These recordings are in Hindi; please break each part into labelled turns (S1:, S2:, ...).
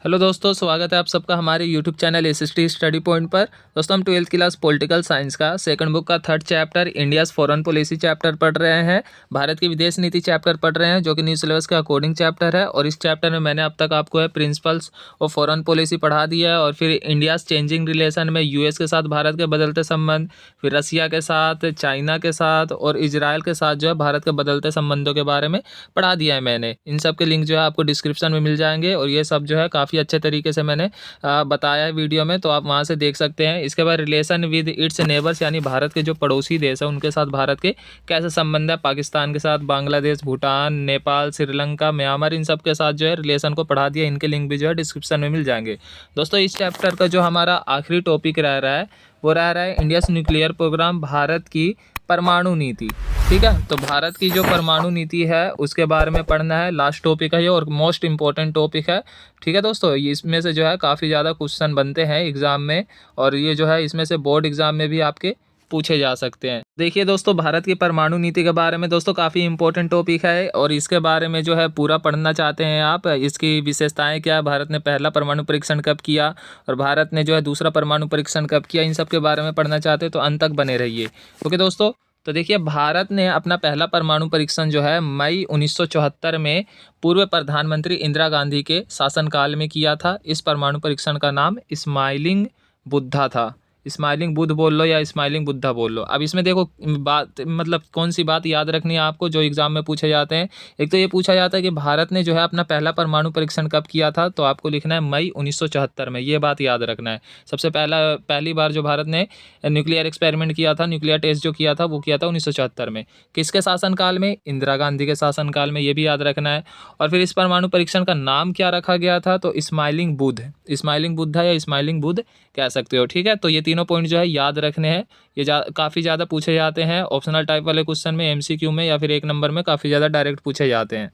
S1: हेलो दोस्तों, स्वागत है आप सबका हमारे YouTube channel SST study point पर। दोस्तों, हम 12th क्लास पॉलिटिकल साइंस का सेकंड बुक का third chapter India's foreign policy chapter पढ़ रहे हैं। भारत की विदेश नीति चैप्टर पढ़ रहे हैं, जो कि न्यू सिलेबस के अकॉर्डिंग चैप्टर है। और इस चैप्टर में मैंने अब तक आपको है प्रिंसिपल्स ऑफ फॉरेन पॉलिसी पढ़ा दिया है, और फिर इंडियाज़ चेंजिंग रिलेशन में यूएस के साथ भारत के बदलते संबंध, फिर रसिया के साथ, चाइना के साथ और इजराइल के साथ जो है भारत के बदलते संबंधों के बारे में पढ़ा दिया है मैंने। इन सब के लिंक जो है आपको डिस्क्रिप्शन में मिल जाएंगे, और ये सब जो है काफ़ी अच्छे तरीके से मैंने बताया है वीडियो में, तो आप वहाँ से देख सकते हैं। इसके बाद रिलेशन विद इट्स नेबर्स, यानी भारत के जो पड़ोसी देश है उनके साथ भारत के कैसे संबंध है, पाकिस्तान के साथ, बांग्लादेश, भूटान, नेपाल, श्रीलंका, म्यांमार, इन सब के साथ जो है रिलेशन को पढ़ा दिया। इनके लिंक भी जो है डिस्क्रिप्शन में मिल जाएंगे। दोस्तों, इस चैप्टर का जो हमारा आखिरी टॉपिक रह रहा है वो रह रहा है इंडिया न्यूक्लियर प्रोग्राम, भारत की परमाणु नीति। ठीक है, तो भारत की जो परमाणु नीति है उसके बारे में पढ़ना है। लास्ट टॉपिक है ये और मोस्ट इंपॉर्टेंट टॉपिक है। ठीक है दोस्तों, इसमें से जो है काफ़ी ज़्यादा क्वेश्चन बनते हैं एग्ज़ाम में, और ये जो है इसमें से बोर्ड एग्ज़ाम में भी आपके पूछे जा सकते हैं। देखिए दोस्तों, भारत की परमाणु नीति के बारे में दोस्तों काफ़ी इंपॉर्टेंट टॉपिक है, और इसके बारे में जो है पूरा पढ़ना चाहते हैं आप। इसकी विशेषताएं क्या, भारत ने पहला परमाणु परीक्षण कब किया और भारत ने जो है दूसरा परमाणु परीक्षण कब किया, इन सब के बारे में पढ़ना चाहते हैं तो अंत तक बने रहिए। ओके दोस्तों, तो देखिए भारत ने अपना पहला परमाणु परीक्षण जो है मई 1974 में पूर्व प्रधानमंत्री इंदिरा गांधी के शासनकाल में किया था। इस परमाणु परीक्षण का नाम स्माइलिंग बुद्धा था। स्माइलिंग बुद्ध बोल लो या स्माइलिंग बुद्धा बोल लो। अब इसमें देखो बात, मतलब कौन सी बात याद रखनी है आपको जो एग्जाम में पूछे जाते हैं। एक तो ये पूछा जाता है कि भारत ने जो है अपना पहला परमाणु परीक्षण कब किया था, तो आपको लिखना है मई 1974 में। ये बात याद रखना है। सबसे पहली बार जो भारत ने न्यूक्लियर एक्सपेरिमेंट किया था, न्यूक्लियर टेस्ट जो किया था वो किया था 1974 में। किसके शासनकाल में? इंदिरा गांधी के शासनकाल में, ये भी याद रखना है। और फिर इस परमाणु परीक्षण का नाम क्या रखा गया था, तो स्माइलिंग बुद्ध, स्माइलिंग बुद्धा या स्माइलिंग बुद्ध कह सकते हो। ठीक है, तो ये तीनों पॉइंट जो है याद रखने हैं। ये काफ़ी ज़्यादा पूछे जाते हैं ऑप्शनल टाइप वाले क्वेश्चन में, एमसीक्यू में, या फिर एक नंबर में काफ़ी ज़्यादा डायरेक्ट पूछे जाते हैं।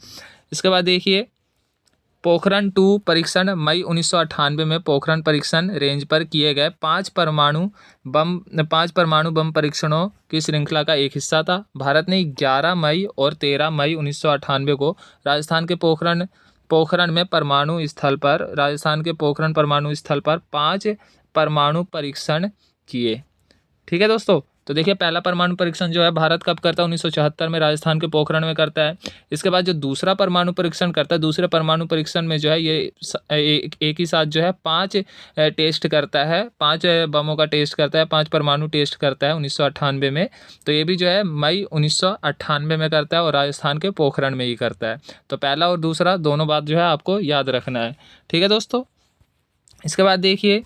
S1: इसके बाद देखिए पोखरण 2 परीक्षण मई 1998 में पोखरण परीक्षण रेंज पर किए गए 5 परमाणु बम परीक्षणों की श्रृंखला का एक हिस्सा था। भारत ने 11 मई और 13 मई 1998 को राजस्थान के पोखरण में राजस्थान के पोखरण परमाणु स्थल पर 5 परमाणु परीक्षण किए। ठीक है दोस्तों, तो देखिए पहला परमाणु परीक्षण जो है भारत कब करता है? 1974 में राजस्थान के पोखरण में करता है। इसके बाद जो दूसरा परमाणु परीक्षण करता है, दूसरे परमाणु परीक्षण में जो है ये एक ही साथ जो है 5 टेस्ट करता है, 5 बमों का टेस्ट करता है, 5 परमाणु टेस्ट करता है 1998 में। तो ये भी जो है मई 1998 में करता है और राजस्थान के पोखरण में ही करता है। तो पहला और दूसरा दोनों बात जो है आपको याद रखना है। ठीक है दोस्तों, इसके बाद देखिए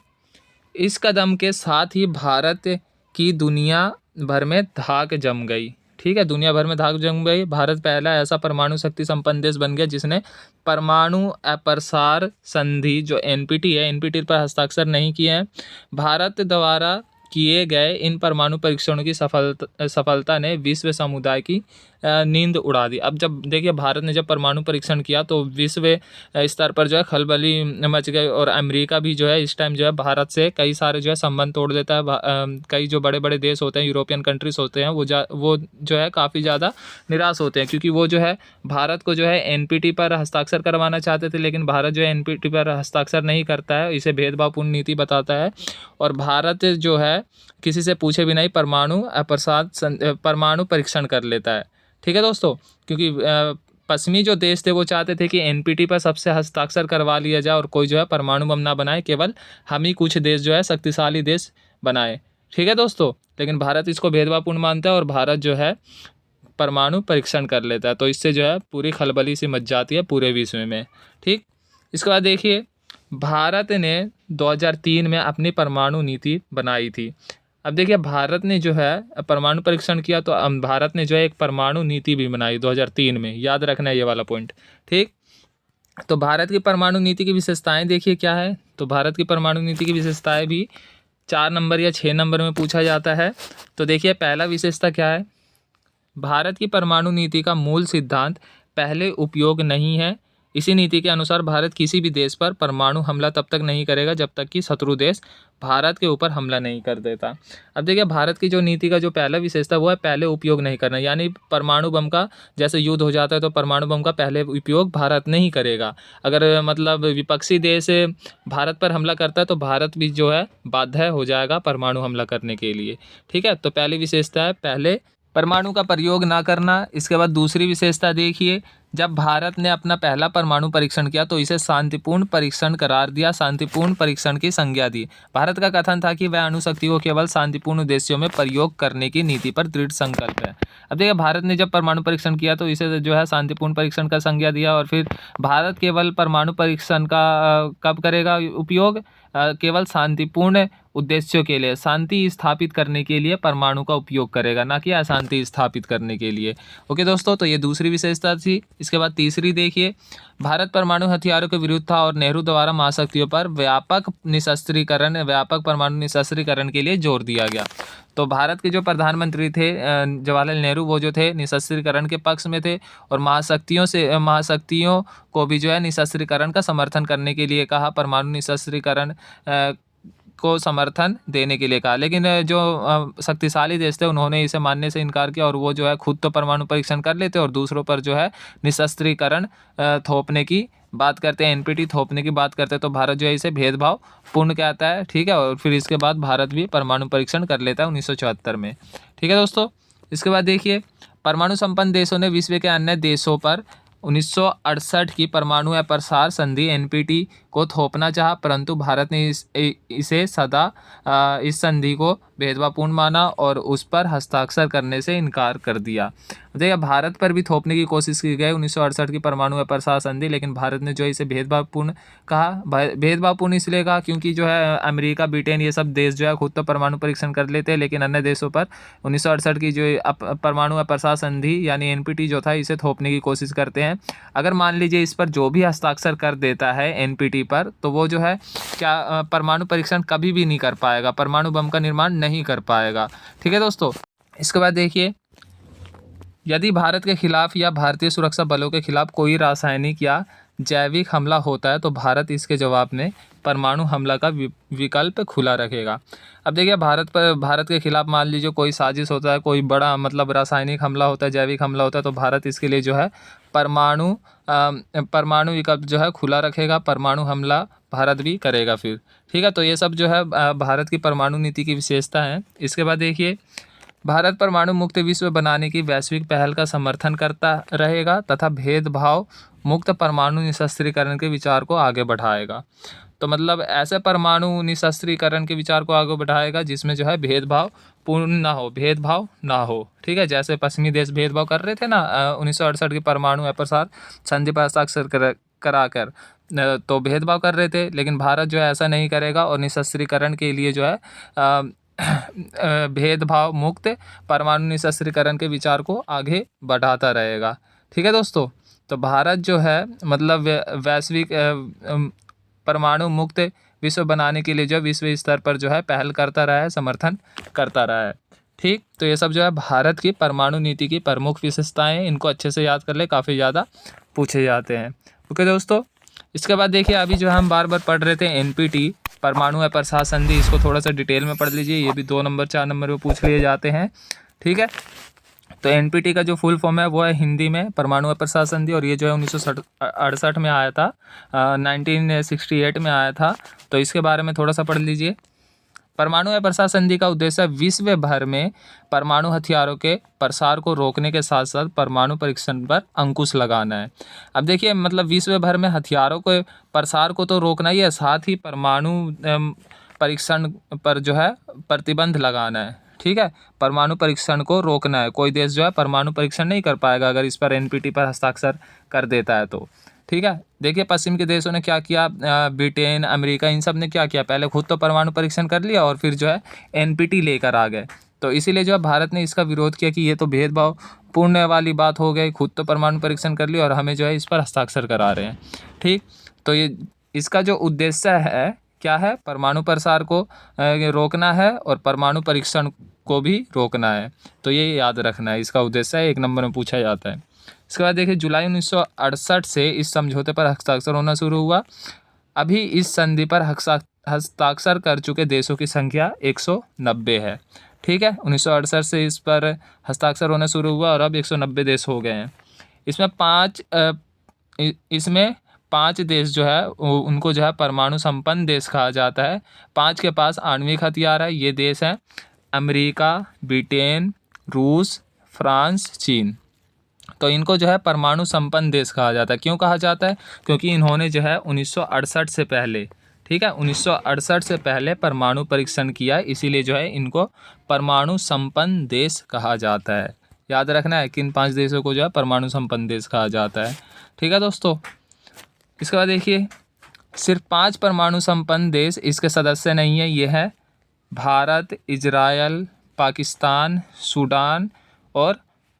S1: इस कदम के साथ ही भारत की दुनिया भर में धाक जम गई। ठीक है, दुनिया भर में धाक जम गई। भारत पहला ऐसा परमाणु शक्ति संपन्न देश बन गया जिसने परमाणु अप्रसार संधि जो एनपीटी है, एनपीटी पर हस्ताक्षर नहीं किए हैं। भारत द्वारा किए गए इन परमाणु परीक्षणों की सफलता ने विश्व समुदाय की नींद उड़ा दी। अब जब देखिए भारत ने जब परमाणु परीक्षण किया तो विश्व स्तर पर जो है खलबली मच गई, और अमेरिका भी जो है इस टाइम जो है भारत से कई सारे जो है संबंध तोड़ देता है। कई जो बड़े बड़े देश होते हैं, यूरोपियन कंट्रीज होते हैं, वो जो है काफ़ी ज़्यादा निराश होते हैं, क्योंकि वो जो है भारत को जो है एनपीटी पर हस्ताक्षर करवाना चाहते थे, लेकिन भारत जो है एनपीटी पर हस्ताक्षर नहीं करता है, इसे भेदभावपूर्ण नीति बताता है। और भारत जो है किसी से पूछे भी नहीं परमाणु परीक्षण कर लेता है। ठीक है दोस्तों, क्योंकि पश्चिमी जो देश थे वो चाहते थे कि एनपीटी पर सबसे हस्ताक्षर करवा लिया जाए और कोई जो है परमाणु बम ना बनाए, केवल हम ही कुछ देश जो है शक्तिशाली देश बनाए। ठीक है दोस्तों, लेकिन भारत इसको भेदभावपूर्ण मानता है और भारत जो है परमाणु परीक्षण कर लेता है, तो इससे जो है पूरी खलबली सी मच जाती है पूरे विश्व में। ठीक, इसके बाद देखिए भारत ने 2003 में अपनी परमाणु नीति बनाई थी। अब देखिए भारत ने जो है परमाणु परीक्षण किया, तो भारत ने जो है एक परमाणु नीति भी बनाई 2003 में। याद रखना है ये वाला पॉइंट। ठीक, तो भारत की परमाणु नीति की विशेषताएं देखिए क्या है। तो भारत की परमाणु नीति की विशेषताएं भी 4 नंबर या 6 नंबर में पूछा जाता है। तो देखिए पहला विशेषता क्या है, भारत की परमाणु नीति का मूल सिद्धांत पहले उपयोग नहीं है, इसी नीति के अनुसार भारत किसी भी देश पर परमाणु हमला तब तक नहीं करेगा जब तक कि शत्रु देश भारत के ऊपर हमला नहीं कर देता। अब देखिए भारत की जो नीति का जो पहला विशेषता वो है पहले उपयोग नहीं करना, यानी परमाणु बम का जैसे युद्ध हो जाता है तो परमाणु बम का पहले उपयोग भारत नहीं करेगा। अगर मतलब विपक्षी देश भारत पर हमला करता है तो भारत भी जो है बाध्य हो जाएगा परमाणु हमला करने के लिए। ठीक है, तो पहली विशेषता है पहले परमाणु का प्रयोग ना करना। इसके बाद दूसरी विशेषता देखिए, जब भारत ने अपना पहला परमाणु परीक्षण किया तो इसे शांतिपूर्ण परीक्षण करार दिया, शांतिपूर्ण परीक्षण की संज्ञा दी। भारत का कथन था कि वह अणुशक्ति को केवल शांतिपूर्ण उद्देश्यों में प्रयोग करने की नीति पर दृढ़ संकल्प है। अब देखिए भारत ने जब परमाणु परीक्षण किया तो इसे जो है शांतिपूर्ण परीक्षण का संज्ञा दिया, और फिर भारत केवल परमाणु परीक्षण का कब करेगा उपयोग, केवल शांतिपूर्ण उद्देश्यों के लिए, शांति स्थापित करने के लिए परमाणु का उपयोग करेगा, ना कि अशांति स्थापित करने के लिए। ओके दोस्तों, तो ये दूसरी विशेषता थी। इसके बाद तीसरी देखिए, भारत परमाणु हथियारों के विरुद्ध था और नेहरू द्वारा महाशक्तियों पर व्यापक परमाणु निशस्त्रीकरण के लिए जोर दिया गया। तो भारत के जो प्रधानमंत्री थे जवाहरलाल नेहरू, वो जो थे निशस्त्रीकरण के पक्ष में थे और महाशक्तियों को भी जो है निशस्त्रीकरण का समर्थन करने के लिए कहा, परमाणु निशस्त्रीकरण को समर्थन देने के लिए कहा। लेकिन जो शक्तिशाली देश थे उन्होंने इसे मानने से इनकार किया और वो जो है खुद तो परमाणु परीक्षण कर लेते और दूसरों पर जो है निशस्त्रीकरण थोपने की बात करते हैं, एनपीटी थोपने की बात करते हैं। तो भारत जो है इसे भेदभाव पूर्ण कहता है। ठीक है, और फिर इसके बाद भारत भी परमाणु परीक्षण कर लेता है 1974 में। ठीक है दोस्तों, इसके बाद देखिए, परमाणु संपन्न देशों ने विश्व के अन्य देशों पर 1968 की परमाणु अप्रसार संधि एनपीटी को थोपना चाहा, परंतु भारत ने इसे सदा इस संधि को भेदभावपूर्ण माना और उस पर हस्ताक्षर करने से इनकार कर दिया। देखिए भारत पर भी थोपने की कोशिश की गई 1968 की परमाणु अप्रसार संधि, लेकिन भारत ने जो इसे भेदभावपूर्ण कहा। भेदभावपूर्ण इसलिए कहा क्योंकि जो है अमेरिका, ब्रिटेन, ये सब देश जो है खुद तो परमाणु परीक्षण कर लेते हैं, लेकिन अन्य देशों पर 1968 की जो परमाणु अप्रसार संधि यानी एनपीटी जो था इसे थोपने की कोशिश करते हैं। अगर मान लीजिए इस पर जो भी हस्ताक्षर कर देता है एनपीटी पर, तो वो जो है क्या परमाणु परीक्षण कभी भी नहीं कर पाएगा, परमाणु बम का निर्माण नहीं कर पाएगा। ठीक है दोस्तों, इसके बाद देखिए, यदि भारत के खिलाफ या भारतीय सुरक्षा बलों के खिलाफ कोई रासायनिक या जैविक हमला होता है तो भारत इसके जवाब में परमाणु हमला का विकल्प खुला रखेगा। अब देखिए भारत के खिलाफ मान लीजिए कोई साजिश होता है, कोई बड़ा मतलब रासायनिक हमला होता है, जैविक हमला होता है, तो भारत इसके लिए जो है परमाणु विकल्प जो है खुला रखेगा, परमाणु हमला भारत भी करेगा फिर। ठीक है, तो ये सब जो है भारत की परमाणु नीति की विशेषता है। इसके बाद देखिए, भारत परमाणु मुक्त विश्व बनाने की वैश्विक पहल का समर्थन करता रहेगा तथा भेदभाव मुक्त परमाणु निशस्त्रीकरण के विचार को आगे बढ़ाएगा। तो मतलब ऐसे परमाणु निशस्त्रीकरण के विचार को आगे बढ़ाएगा जिसमें जो है भेदभाव ना हो। ठीक है, जैसे पश्चिमी देश भेदभाव कर रहे थे ना 1968 की परमाणु अप्रसार संधि पर हस्ताक्षर कराकर, तो भेदभाव कर रहे थे, लेकिन भारत जो है ऐसा नहीं करेगा और निशस्त्रीकरण के लिए जो है भेदभाव मुक्त परमाणु निशस्त्रीकरण के विचार को आगे बढ़ाता रहेगा। ठीक है दोस्तों, तो भारत जो है मतलब वैश्विक परमाणु मुक्त विश्व बनाने के लिए जो विश्व स्तर पर जो है पहल करता रहा है, समर्थन करता रहा है। ठीक, तो ये सब जो है भारत की परमाणु नीति की प्रमुख विशेषताएं, इनको अच्छे से याद कर ले, काफ़ी ज़्यादा पूछे जाते हैं। ओके दोस्तों, इसके बाद देखिए, अभी जो हम बार बार पढ़ रहे थे एनपीटी परमाणु अप्रसार संधि, इसको थोड़ा सा डिटेल में पढ़ लीजिए, ये भी 2 नंबर 4 नंबर में पूछ लिए जाते हैं। ठीक है, तो एनपीटी का जो फुल फॉर्म है वो है हिंदी में परमाणु अप्रसार संधि, और ये जो है 1968 में आया था, 1968 में आया था। तो इसके बारे में थोड़ा सा पढ़ लीजिए। परमाणु अप्रसार संधि का उद्देश्य विश्व भर में परमाणु हथियारों के प्रसार को रोकने के साथ साथ परमाणु परीक्षण पर अंकुश लगाना है। अब देखिए मतलब विश्व भर में हथियारों के प्रसार को तो रोकना ही है, साथ ही परमाणु परीक्षण पर जो है प्रतिबंध लगाना है। ठीक है, परमाणु परीक्षण को रोकना है। कोई देश जो है परमाणु परीक्षण नहीं कर पाएगा अगर इस पर एनपीटी पर हस्ताक्षर कर देता है तो। ठीक है, देखिए पश्चिम के देशों ने क्या किया, ब्रिटेन, अमेरिका, इन सब ने क्या किया, पहले खुद तो परमाणु परीक्षण कर लिया और फिर जो है एनपीटी लेकर आ गए। तो इसीलिए जो है भारत ने इसका विरोध किया कि ये तो भेदभाव पूर्ण वाली बात हो गई, खुद तो परमाणु परीक्षण कर लिया और हमें जो है इस पर हस्ताक्षर करा रहे हैं। ठीक, तो ये इसका जो उद्देश्य है क्या है, परमाणु प्रसार को रोकना है और परमाणु परीक्षण को भी रोकना है। तो ये याद रखना है, इसका उद्देश्य है, 1 नंबर में पूछा जाता है। इसके बाद देखिए जुलाई 1968 से इस समझौते पर हस्ताक्षर होना शुरू हुआ। अभी इस संधि पर हस्ताक्षर कर चुके देशों की संख्या 190 है। ठीक है, 1968 से इस पर हस्ताक्षर होना शुरू हुआ और अब 190 देश हो गए हैं। इसमें पाँच देश जो है उनको जो है परमाणु संपन्न देश कहा जाता है। 5 के पास आणविक हथियार है। ये देश हैं अमेरिका, ब्रिटेन, रूस, फ्रांस, चीन। तो इनको जो है परमाणु संपन्न देश कहा जाता है। क्यों कहा जाता है? क्योंकि इन्होंने जो है 1968 से पहले, ठीक है, 1968 से पहले परमाणु परीक्षण किया, इसीलिए जो है इनको परमाणु संपन्न देश कहा जाता है। याद रखना है किन 5 देशों को जो है परमाणु संपन्न देश कहा जाता है। ठीक है दोस्तों, इसके बाद देखिए सिर्फ 5 परमाणु संपन्न देश इसके सदस्य नहीं है। ये है भारत, इजराइल, पाकिस्तान, सूडान और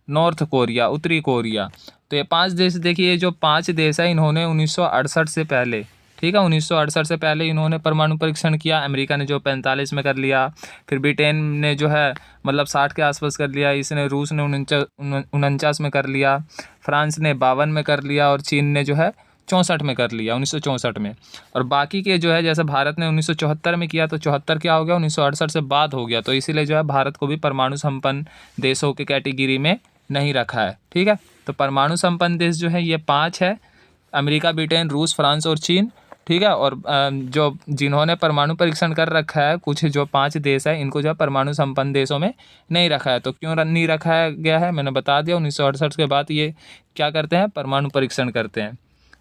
S1: नॉर्थ कोरिया, उत्तरी कोरिया। तो ये 5 देश देखिए, जो 5 देश है इन्होंने 1968 से पहले, ठीक है, 1968 से पहले इन्होंने परमाणु परीक्षण किया। अमेरिका ने जो 45 में कर लिया, फिर ब्रिटेन ने जो है मतलब 60 के आसपास कर लिया, इसने रूस ने 49 में कर लिया, फ्रांस ने 52 में कर लिया और चीन ने जो है 64 में कर लिया, 1964 में। और बाकी के जो है जैसे भारत ने 1974 में किया, तो 74 क्या हो गया, 1968 से बाद हो गया। तो इसीलिए जो है भारत को भी परमाणु संपन्न देशों के कैटेगरी में नहीं रखा है। ठीक है, तो परमाणु संपन्न देश जो है ये 5 है, अमेरिका, ब्रिटेन, रूस, फ्रांस और चीन। ठीक है, और जो जिन्होंने परमाणु परीक्षण कर रखा है, कुछ जो 5 देश है, इनको जो है परमाणु संपन्न देशों में नहीं रखा है। तो क्यों नहीं रखा गया है, मैंने बता दिया। 1968 के बाद ये क्या करते हैं, परमाणु परीक्षण करते हैं।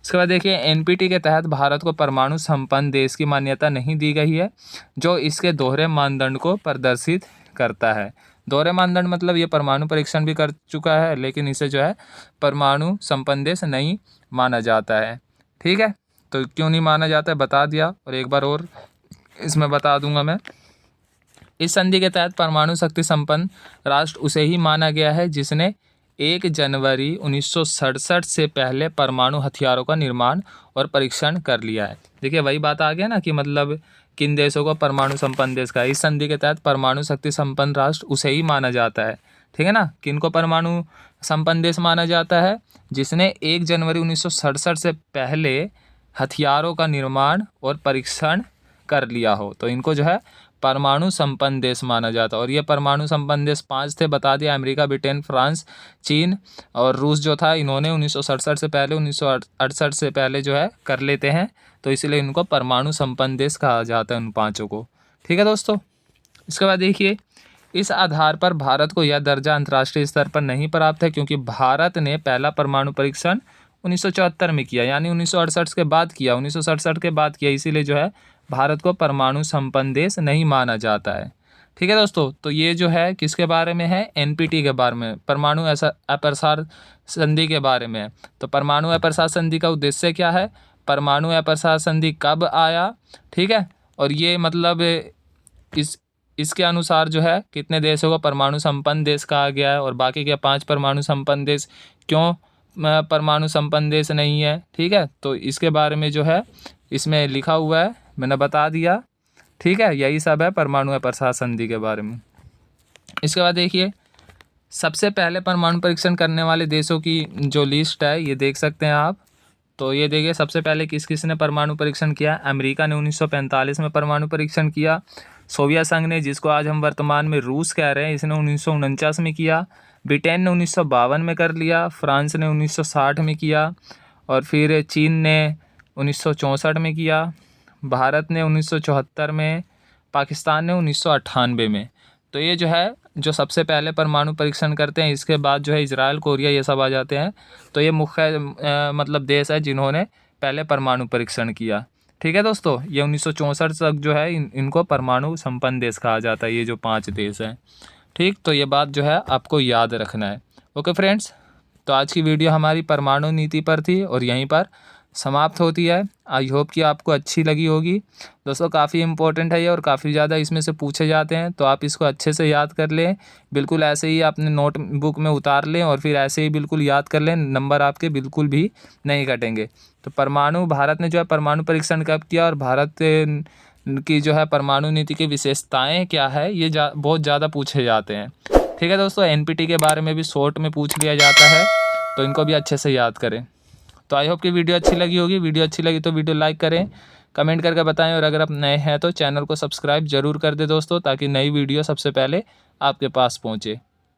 S1: इसके बाद देखिए एनपीटी के तहत भारत को परमाणु संपन्न देश की मान्यता नहीं दी गई है, जो इसके दोहरे मानदंड को प्रदर्शित करता है। दोहरे मानदंड मतलब ये परमाणु परीक्षण भी कर चुका है, लेकिन इसे जो है परमाणु संपन्न देश नहीं माना जाता है। ठीक है, तो क्यों नहीं माना जाता है बता दिया, और एक बार और इसमें बता दूंगा मैं। इस संधि के तहत परमाणु शक्ति संपन्न राष्ट्र उसे ही माना गया है जिसने 1 जनवरी 1967 से पहले परमाणु हथियारों का निर्माण और परीक्षण कर लिया है। देखिए वही बात आ गया ना कि मतलब किन देशों को परमाणु संपन्न देश का। इस संधि के तहत परमाणु शक्ति संपन्न राष्ट्र उसे ही माना जाता है। ठीक है ना, किन को परमाणु संपन्न देश माना जाता है, जिसने 1 जनवरी 1967 से पहले हथियारों का निर्माण और परीक्षण कर लिया हो, तो इनको जो है परमाणु संपन्न देश माना जाता है। और ये परमाणु संपन्न देश 5 थे, बता दिया, अमेरिका, ब्रिटेन, फ्रांस, चीन और रूस जो था, इन्होंने 1967 से पहले 1968 से पहले जो है कर लेते हैं, तो इसलिए इनको परमाणु संपन्न देश कहा जाता है उन 5 को। ठीक है दोस्तों, इसके बाद देखिए इस आधार पर भारत को यह दर्जा अंतर्राष्ट्रीय स्तर पर नहीं प्राप्त है, क्योंकि भारत ने पहला परमाणु परीक्षण 1974 में किया, यानी 1968 के बाद किया, 1967 के बाद किया, इसीलिए जो है भारत को परमाणु संपन्न देश नहीं माना जाता है। ठीक है दोस्तों, तो ये जो है किसके बारे में है, एनपीटी के बारे में, परमाणु अप्रसार संधि के बारे में है। तो परमाणु अप्रसार संधि का उद्देश्य क्या है, परमाणु अप्रसार संधि कब आया, ठीक है, और ये मतलब इसके अनुसार जो है कितने देशों को परमाणु संपन्न देश कहा गया है, और बाकी के 5 परमाणु संपन्न देश क्यों परमाणु संपन्न देश नहीं है। ठीक है, तो इसके बारे में जो है इसमें लिखा हुआ है, मैंने बता दिया। ठीक है, यही सब है परमाणु अप्रसार संधि के बारे में। इसके बाद देखिए सबसे पहले परमाणु परीक्षण करने वाले देशों की जो लिस्ट है ये देख सकते हैं आप। तो ये देखिए सबसे पहले किस किस ने परमाणु परीक्षण किया। अमेरिका ने 1945 में परमाणु परीक्षण किया। सोवियत संघ ने, जिसको आज हम वर्तमान में रूस कह रहे हैं, इसने 1949 में किया। ब्रिटेन ने 1952 में कर लिया। फ्रांस ने 1960 में किया, और फिर चीन ने 1964 में किया। भारत ने 1974 में, पाकिस्तान ने 1998 में। तो ये जो है जो सबसे पहले परमाणु परीक्षण करते हैं। इसके बाद जो है इजराइल, कोरिया, ये सब आ जाते हैं। तो ये मुख्य मतलब देश है जिन्होंने पहले परमाणु परीक्षण किया। ठीक है दोस्तों, ये 1964 तक जो है इनको परमाणु संपन्न देश कहा जाता है, ये जो 5 देश हैं। ठीक, तो ये बात जो है आपको याद रखना है। ओके फ्रेंड्स, तो आज की वीडियो हमारी परमाणु नीति पर थी और यहीं पर समाप्त होती है। आई होप कि आपको अच्छी लगी होगी। दोस्तों काफ़ी इंपॉर्टेंट है ये, और काफ़ी ज़्यादा इसमें से पूछे जाते हैं, तो आप इसको अच्छे से याद कर लें। बिल्कुल ऐसे ही अपने नोटबुक में उतार लें और फिर ऐसे ही बिल्कुल याद कर लें, नंबर आपके बिल्कुल भी नहीं कटेंगे। तो परमाणु, भारत ने जो है परमाणु परीक्षण कब किया, और भारत की जो है परमाणु नीति की विशेषताएँ क्या है, ये बहुत ज़्यादा पूछे जाते हैं। ठीक है दोस्तों, एनपीटी के बारे में भी शॉर्ट में पूछ लिया जाता है। तो इनको भी अच्छे से याद करें। तो आई होप कि वीडियो अच्छी लगी होगी। वीडियो अच्छी लगी तो वीडियो लाइक करें, कमेंट करके बताएं, और अगर आप नए हैं तो चैनल को सब्सक्राइब जरूर कर दें दोस्तों, ताकि नई वीडियो सबसे पहले आपके पास पहुँचे।